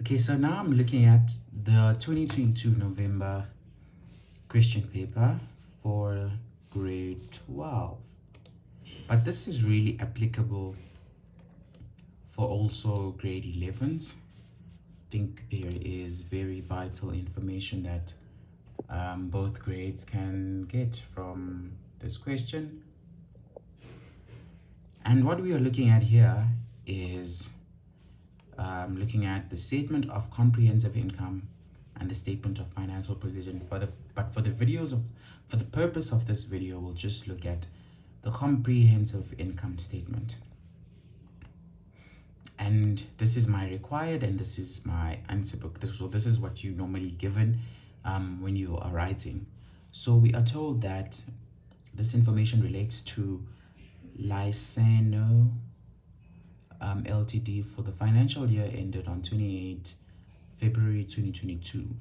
Okay, so now I'm looking at the 2022 November question paper for grade 12. But this is really applicable for also grade 11s. I think there is very vital information that both grades can get from this question. And what we are looking at here is looking at the statement of comprehensive income and the statement of financial position. For the purpose of this video, we'll just look at the comprehensive income statement. And this is my required and this is my answer book. So this is what you normally given when you are writing. So we are told that this information relates to Lysano Ltd for the financial year ended on 28 February 2022.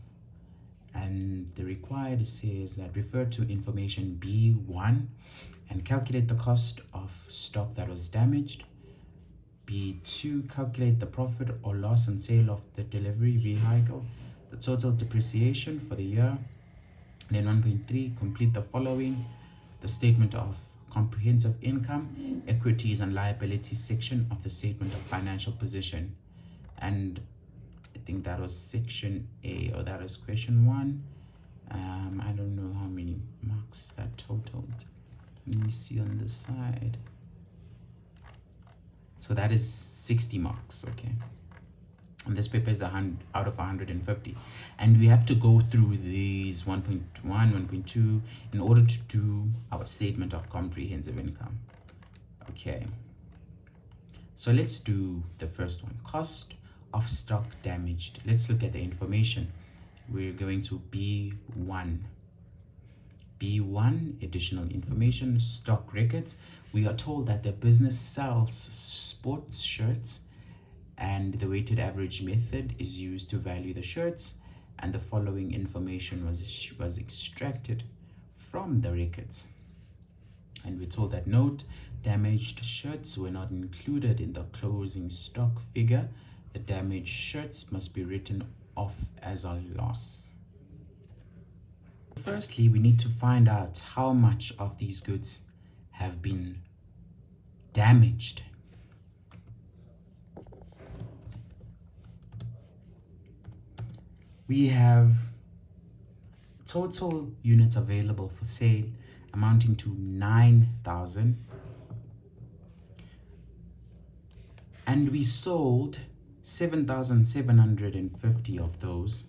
And the required says that refer to information B1 and calculate the cost of stock that was damaged. B2, calculate the profit or loss on sale of the delivery vehicle, the total depreciation for the year. Then 1.3, complete the following: the statement of comprehensive income, equities and liabilities section of the statement of financial position. And I think that was section A, or that is question 1. I don't know how many marks that totaled. Let me see on this side. So that is 60 marks, okay? And this paper is 100 out of 150. And we have to go through these 1.1, 1.2 in order to do our statement of comprehensive income. Okay. So let's do the first one, cost of stock damaged. Let's look at the information. We're going to B1. B1, additional information, stock records. We are told that the business sells sports shirts and the weighted average method is used to value the shirts, and the following information was extracted from the records. And we're told that note, damaged shirts were not included in the closing stock figure. The damaged shirts must be written off as a loss. Firstly, we need to find out how much of these goods have been damaged. We have total units available for sale amounting to 9,000. And we sold 7,750 of those.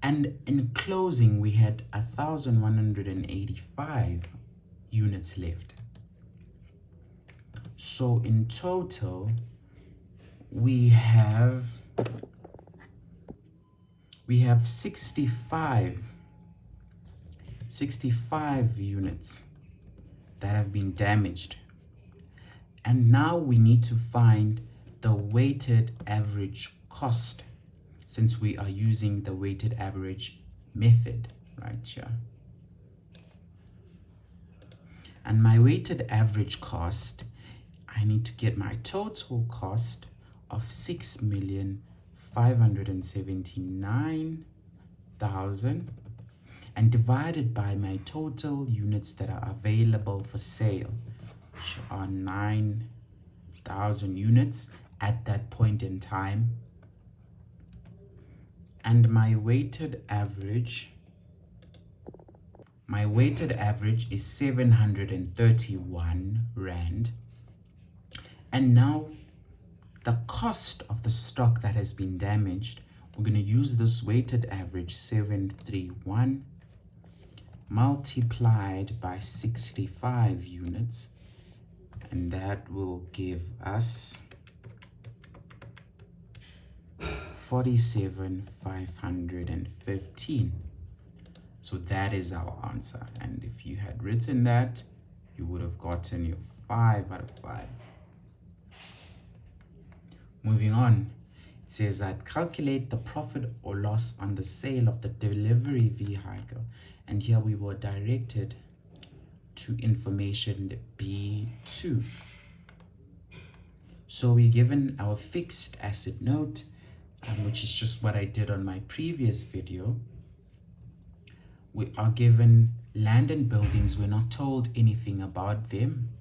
And in closing, we had 1,185 units left. So in total, we have 65 units that have been damaged. And now we need to find the weighted average cost, since we are using the weighted average method right here. And my weighted average cost, I need to get my total cost of 6,579,000 and divided by my total units that are available for sale, which are 9,000 units at that point in time. And my weighted average is 731 Rand. And now the cost of the stock that has been damaged, we're going to use this weighted average 731 multiplied by 65 units, and that will give us 47,515. So that is our answer. And if you had written that, you would have gotten your 5 out of 5. Moving on, it says that calculate the profit or loss on the sale of the delivery vehicle. And here we were directed to information B2. So we're given our fixed asset note, which is just what I did on my previous video. We are given land and buildings. We're not told anything about them.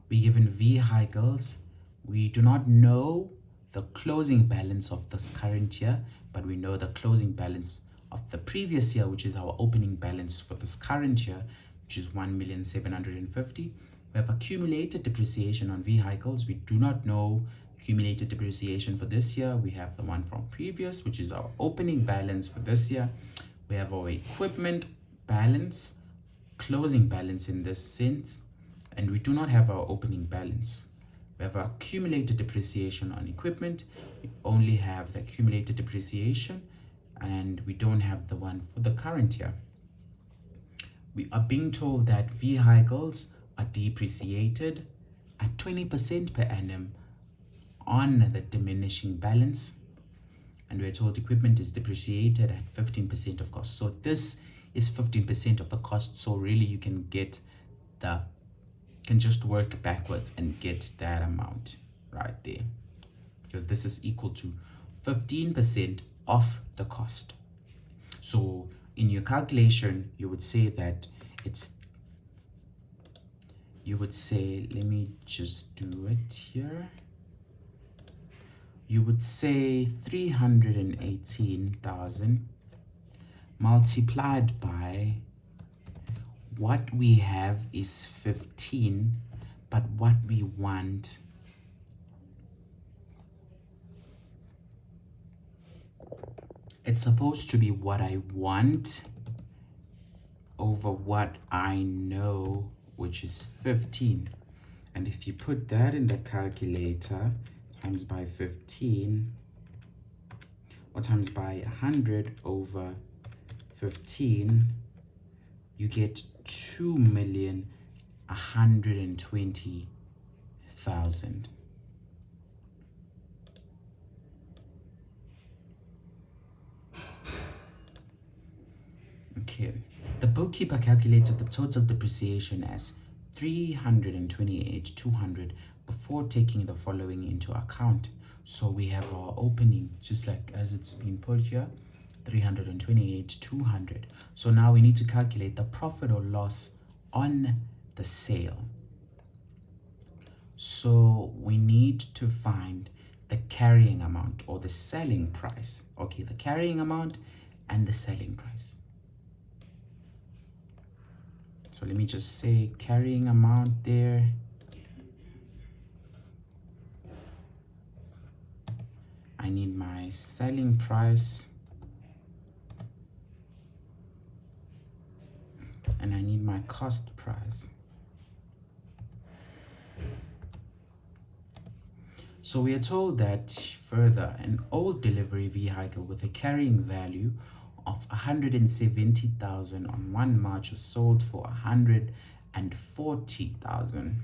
We're given vehicles. We do not know the closing balance of this current year, but we know the closing balance of the previous year, which is our opening balance for this current year, which is 1,750,000. We have accumulated depreciation on vehicles. We do not know accumulated depreciation for this year. We have the one from previous, which is our opening balance for this year. We have our equipment balance, closing balance in this sense, and we do not have our opening balance. We have our accumulated depreciation on equipment. We only have the accumulated depreciation, and we don't have the one for the current year. We are being told that vehicles are depreciated at 20% per annum on the diminishing balance, and we're told equipment is depreciated at 15% of cost. So this is 15% of the cost. So really you can just work backwards and get that amount right there, because this is equal to 15% of the cost. So in your calculation, you would say that let me just do it here. You would say 318,000 multiplied by what we have is 15, but what we want it's supposed to be what I want over what I know, which is 15. And if you put that in the calculator, times by 15 or times by 100 over 15, you get 2,120,000. Okay, the bookkeeper calculated the total depreciation as 328,200 before taking the following into account. So we have our opening, just like as it's been put here, 328,200. So now we need to calculate the profit or loss on the sale. So we need to find the carrying amount or the selling price. Okay, the carrying amount and the selling price. So let me just say carrying amount there. I need my selling price. And I need my cost price. So we are told that further, an old delivery vehicle with a carrying value of 170,000 on 1 March was sold for 140,000.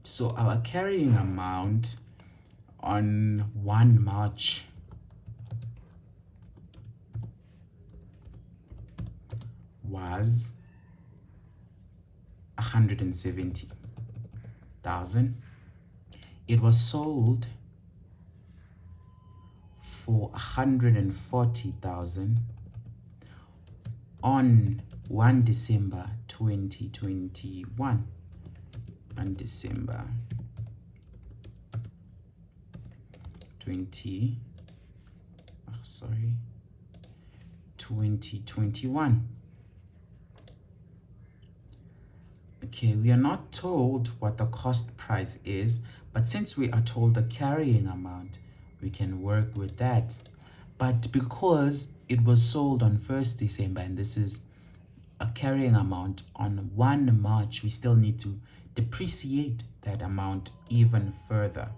So our carrying amount on 1 March was 170,000. It was sold for 140,000 on 1 December 2021. 1 December 2021. Okay, we are not told what the cost price is, but since we are told the carrying amount, we can work with that. But because it was sold on 1st December and this is a carrying amount on 1 March, we still need to depreciate that amount even further.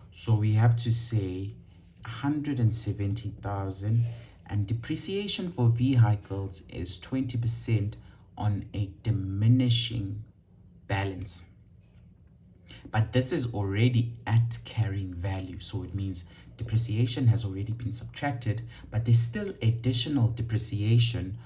So we have to say 170,000, and depreciation for vehicles is 20% on a diminishing balance. But this is already at carrying value, so it means depreciation has already been subtracted, but there's still additional depreciation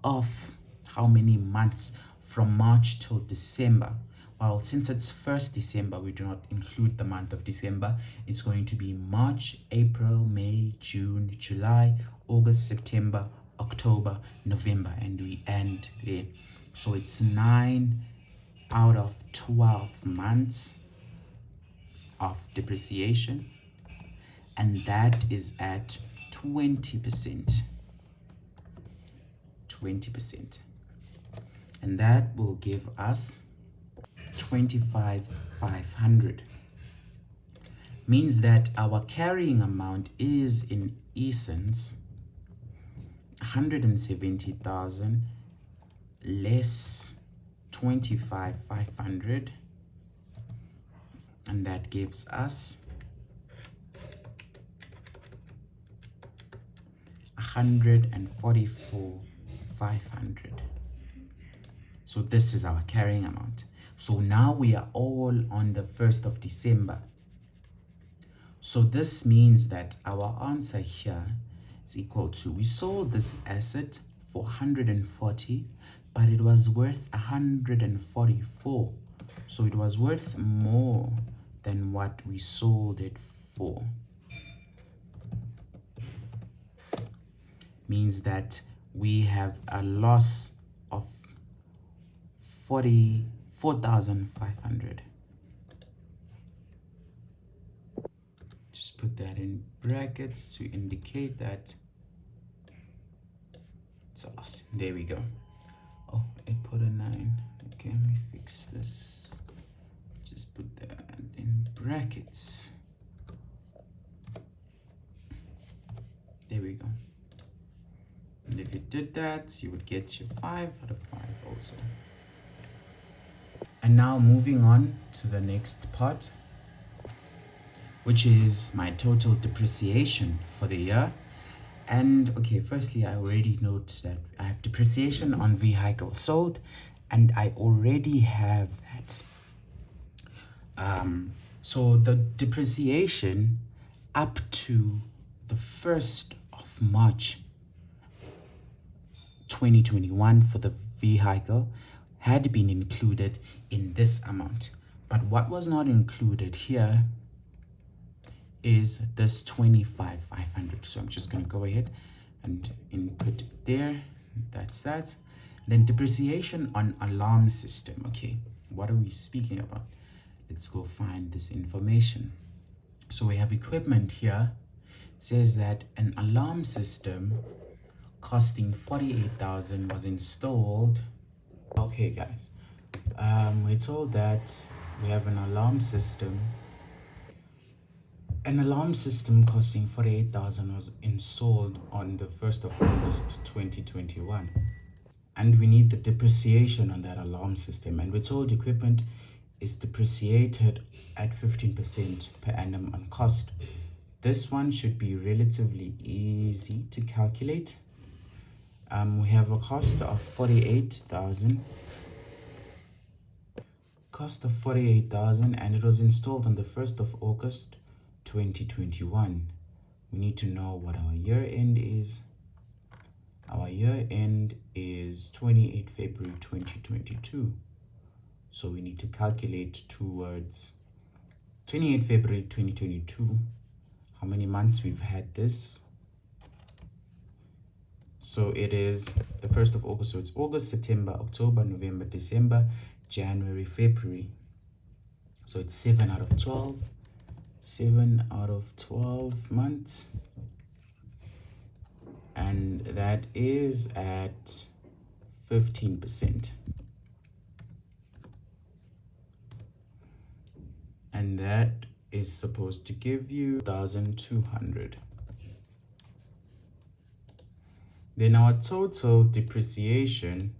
of how many months from March till December. Well, since it's 1st December, we do not include the month of December. It's going to be March, April, May, June, July, August, September, October, November, and we end there. So it's 9 out of 12 months of depreciation, and that is at 20%. 20%. And that will give us 25,500. Means that our carrying amount is in essence 170,000 less 25,500, and that gives us 144,500. So this is our carrying amount. So now we are all on the 1st of December. So this means that our answer here is equal to, we sold this asset for 140, but it was worth 144. So it was worth more than what we sold it for. Means that we have a loss of 44,500. Just put that in brackets to indicate that it's a loss. There we go. Oh, I put a 9. Okay, let me fix this. Just put that in brackets. There we go. And if you did that, you would get your 5 out of 5 also. And now moving on to the next part, which is my total depreciation for the year. And okay, firstly, I already note that I have depreciation on vehicle sold, and I already have that. So the depreciation up to the 1st of March 2021 for the vehicle had been included in this amount. But what was not included here is this 25,500. So I'm just going to go ahead and input there. That's that. Then depreciation on alarm system. Okay, what are we speaking about? Let's go find this information. So we have equipment here. It says that an alarm system costing 48,000 was installed. Okay guys, we're told that we have an alarm system. An alarm system costing 48,000 was installed on the 1st of August 2021, and we need the depreciation on that alarm system, and we're told equipment is depreciated at 15% per annum on cost. This one should be relatively easy to calculate. We have a cost of 48,000. Cost of 48,000, and it was installed on the 1st of August 2021. We need to know what our year end is. Our year end is 28 February 2022. So we need to calculate towards 28 February 2022, how many months we've had this. So it is the 1st of August. So it's August, September, October, November, December, January, February. So it's 7 out of 12. 7 out of 12 months. And that is at 15%. And that is supposed to give you 1,200. Then our total depreciation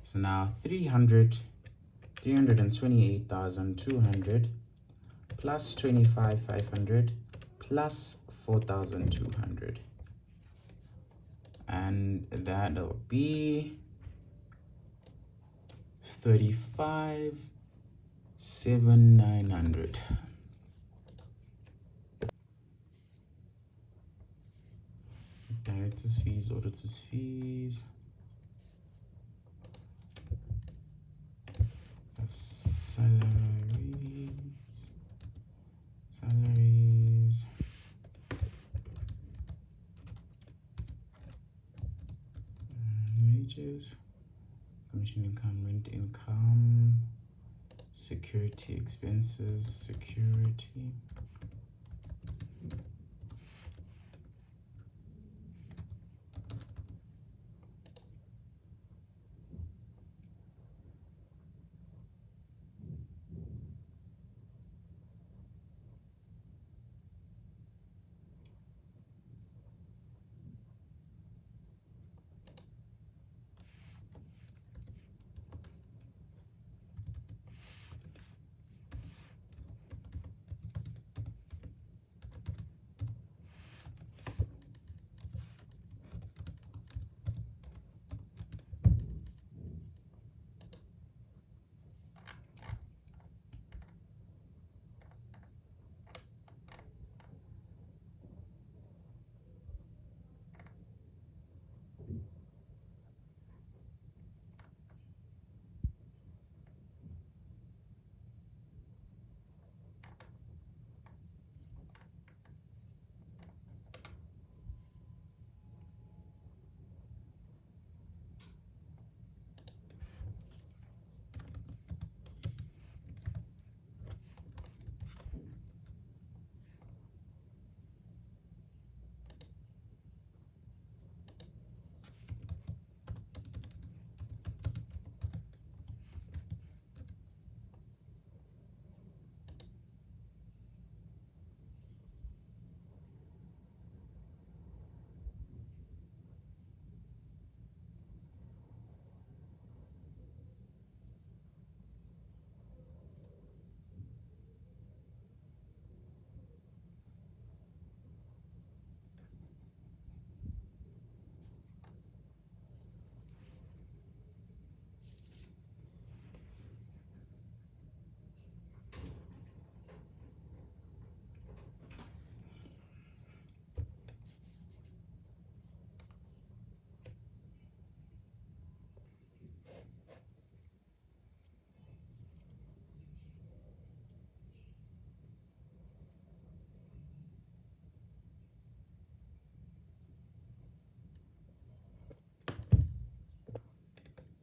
is now 328,200 plus 25,500 plus 4,200. And that'll be 35,700. Directors fees, auditors fees. of salaries, wages, commission income, rent income, security expenses, security.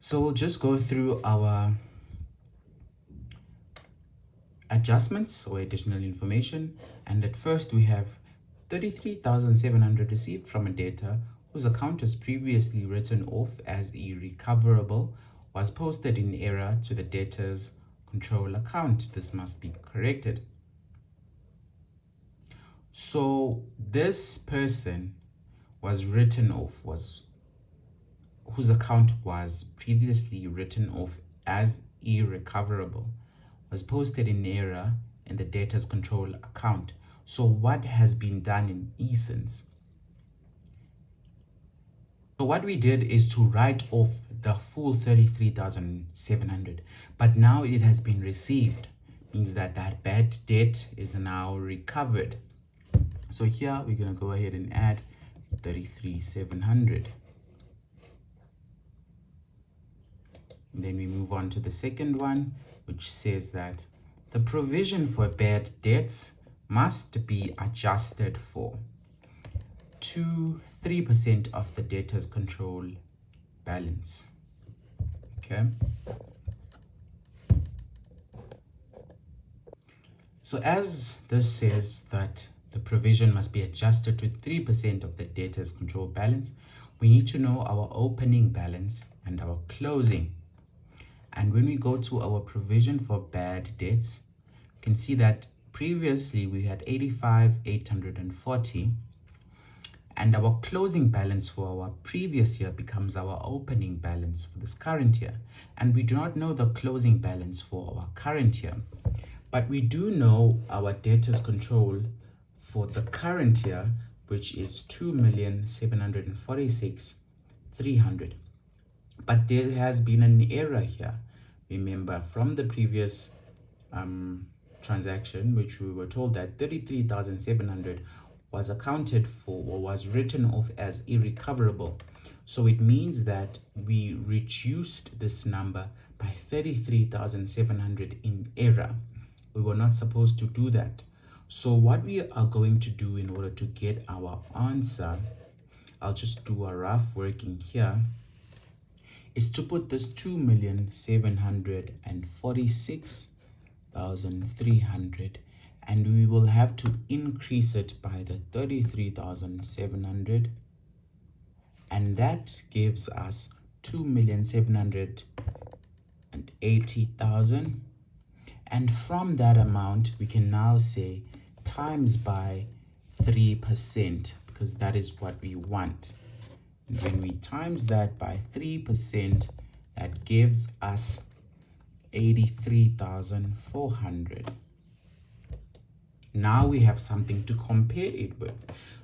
So we'll just go through our adjustments or additional information. And at first we have 33,700 received from a debtor whose account was previously written off as irrecoverable was posted in error to the debtor's control account. This must be corrected. So this person was written off, whose account was previously written off as irrecoverable, was posted in error in the debtor's control account. So what has been done in essence? So what we did is to write off the full 33,700, but now it has been received, means that that bad debt is now recovered. So here we're going to go ahead and add 33,700. Then we move on to the second one, which says that the provision for bad debts must be adjusted for to 3% of the debtor's control balance. Okay. So as this says that the provision must be adjusted to 3% of the debtor's control balance, we need to know our opening balance and our closing. And when we go to our provision for bad debts, you can see that previously we had 85,840, and our closing balance for our previous year becomes our opening balance for this current year. And we do not know the closing balance for our current year, but we do know our debtors control for the current year, which is 2,746,300. But there has been an error here. Remember, from the previous transaction, which we were told that 33,700 was accounted for or was written off as irrecoverable. So it means that we reduced this number by 33,700 in error. We were not supposed to do that. So what we are going to do in order to get our answer, I'll just do a rough working here, is to put this 2,746,300, and we will have to increase it by the 33,700, and that gives us 2,780,000. And from that amount, we can now say times by 3%, because that is what we want. And when we times that by 3%, that gives us 83,400. Now we have something to compare it with.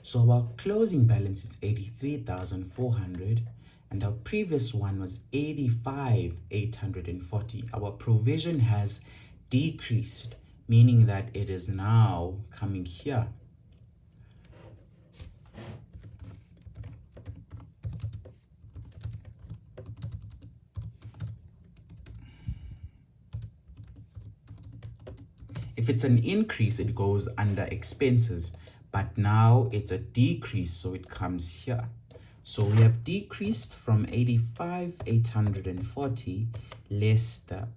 So our closing balance is 83,400, and our previous one was 85,840. Our provision has decreased, meaning that it is now coming here. If it's an increase, it goes under expenses, but now it's a decrease, so it comes here. So we have decreased from 85,840 less the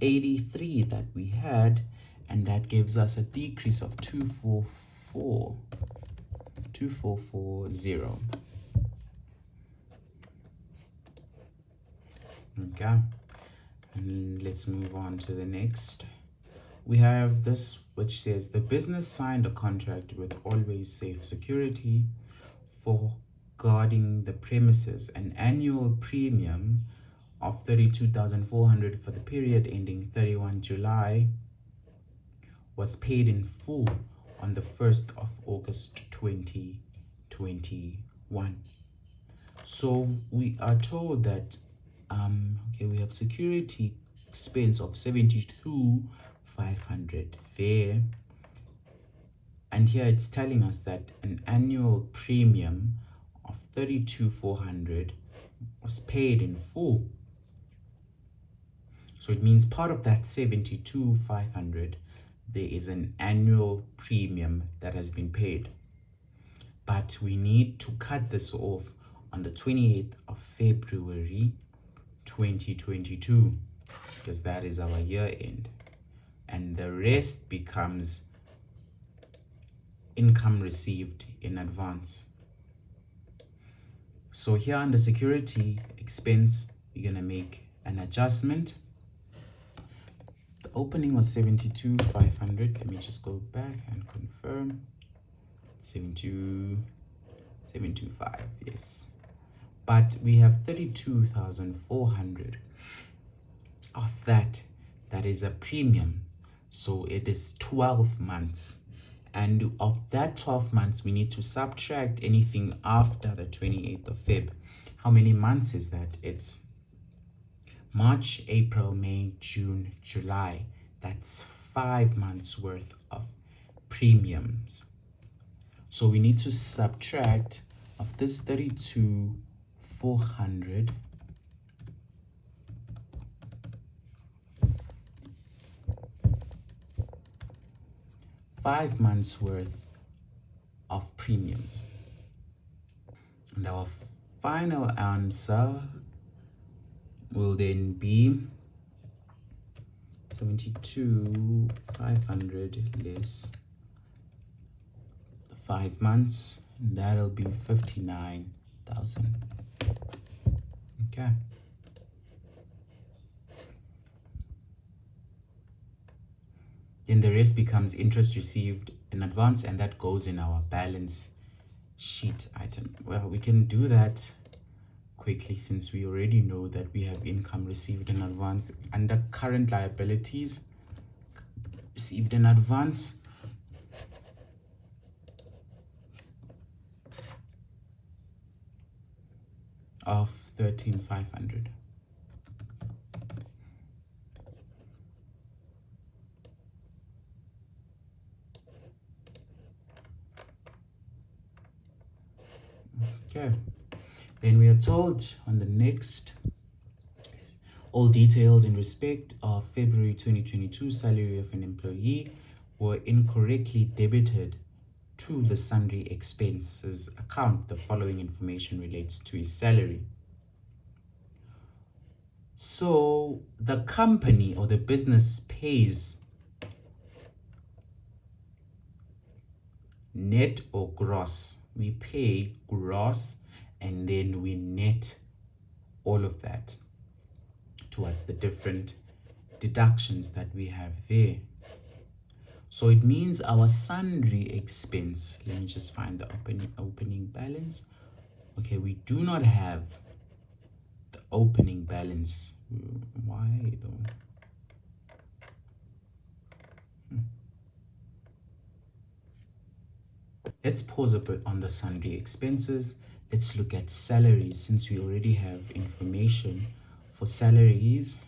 83 that we had, and that gives us a decrease of 2440. Okay, and let's move on to the next. We have this which says the business signed a contract with Always Safe Security for guarding the premises. An annual premium of 32,400 for the period ending 31 July was paid in full on the 1st of August 2021. So we are told that okay, we have security expense of 72,500 there, and here it's telling us that an annual premium of 32,400 was paid in full. So it means part of that 72,500, there is an annual premium that has been paid. But we need to cut this off on the 28th of February 2022, because that is our year end. And the rest becomes income received in advance. So here under security expense, we're going to make an adjustment. The opening was 72,500. Let me just go back and confirm. 725, yes. But we have 32,400 of that. That is a premium. So it is 12 months. And of that 12 months, we need to subtract anything after the 28th of Feb. How many months is that? It's March, April, May, June, July. That's 5 months worth of premiums. So we need to subtract of this 32,400 5 months worth of premiums. And our final answer will then be 72,500 less 5 months, and that'll be 59,000. Okay. Then the rest becomes interest received in advance, and that goes in our balance sheet item. Well, we can do that quickly since we already know that we have income received in advance. Under current liabilities, received in advance, of 13,500. Okay, then we are told on the next, All details in respect of February 2022 salary of an employee were incorrectly debited to the sundry expenses account. The following information relates to his salary. So the company or the business pays net or gross. We pay gross and then we net all of that towards the different deductions that we have there. So it means our sundry expense, let me just find the opening balance. Okay, we do not have the opening balance. Why though? Let's pause a bit on the sundry expenses. Let's look at salaries since we already have information for salaries.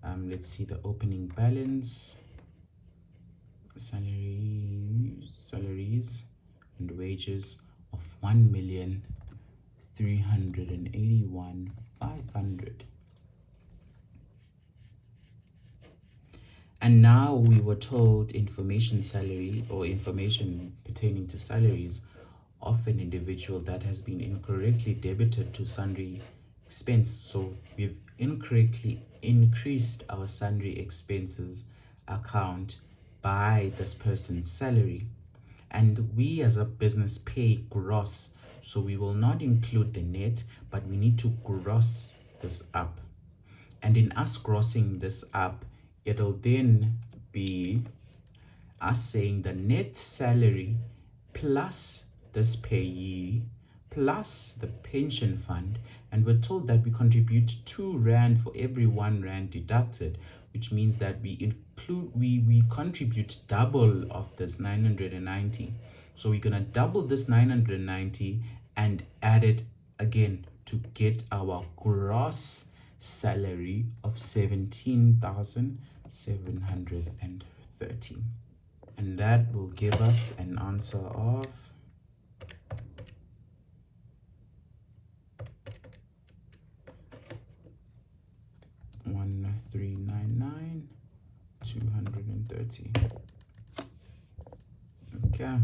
Let's see the opening balance. Salaries and wages of 1,381,500. And now we were told information salary or information pertaining to salaries of an individual that has been incorrectly debited to sundry expense. So we've incorrectly increased our sundry expenses account by this person's salary. And we as a business pay gross. So we will not include the net, but we need to gross this up. And in us grossing this up, it'll then be us saying the net salary plus this payee plus the pension fund, and we're told that we contribute 2 rand for every 1 rand deducted, which means that we contribute double of this 990. So we're gonna double this 990 and add it again to get our gross salary of 17,730, and that will give us an answer of 1,399,230. Okay.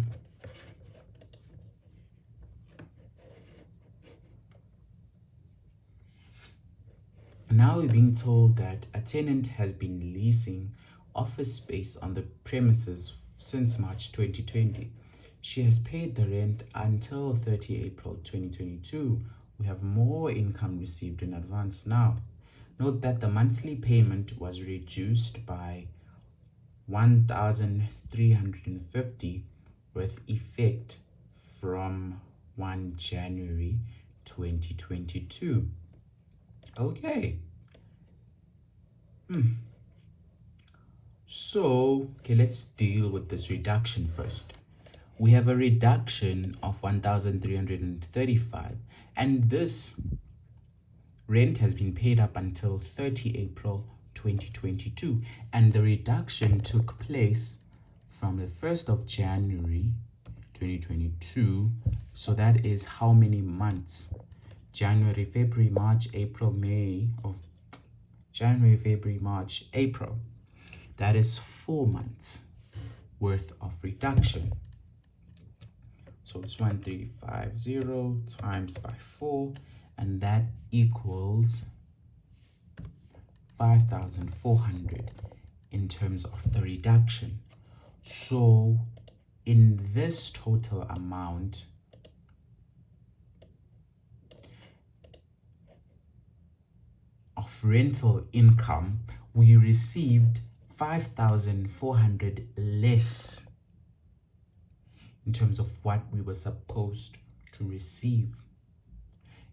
Now we're being told that a tenant has been leasing office space on the premises since March 2020. She has paid the rent until 30 April 2022. We have more income received in advance now. Note that the monthly payment was reduced by 1,350 with effect from 1 January 2022. Okay. So, let's deal with this reduction first. We have a reduction of 1,335, and this rent has been paid up until 30 April 2022, and the reduction took place from the 1st of January 2022. So that is how many months? January, February, March, April, May, January, February, March, April. That is 4 months worth of reduction. So it's 1,350 times by 4, and that equals 5,400 in terms of the reduction. So in this total amount, of rental income, we received 5,400 less in terms of what we were supposed to receive.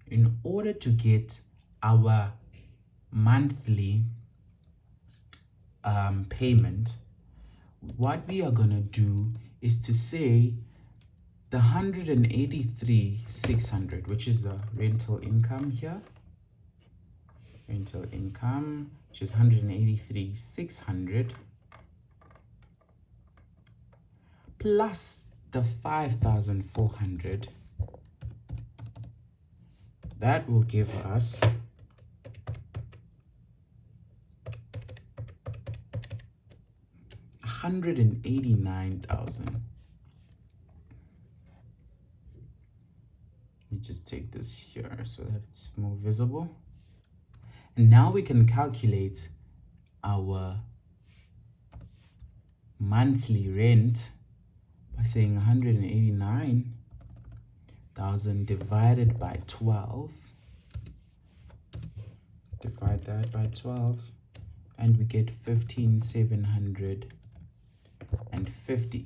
In order to get our monthly payment, what we are gonna do is to say the 183,600, which is the rental income here, rental income, which is 183,600, plus the 5,400. That will give us 189,000. Let me just take this here so that it's more visible. And now we can calculate our monthly rent by saying 189,000 divided by 12. Divide that by 12 and we get 15,750.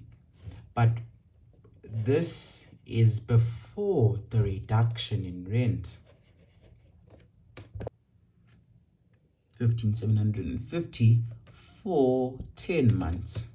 But this is before the reduction in rent. 15,750 for 10 months.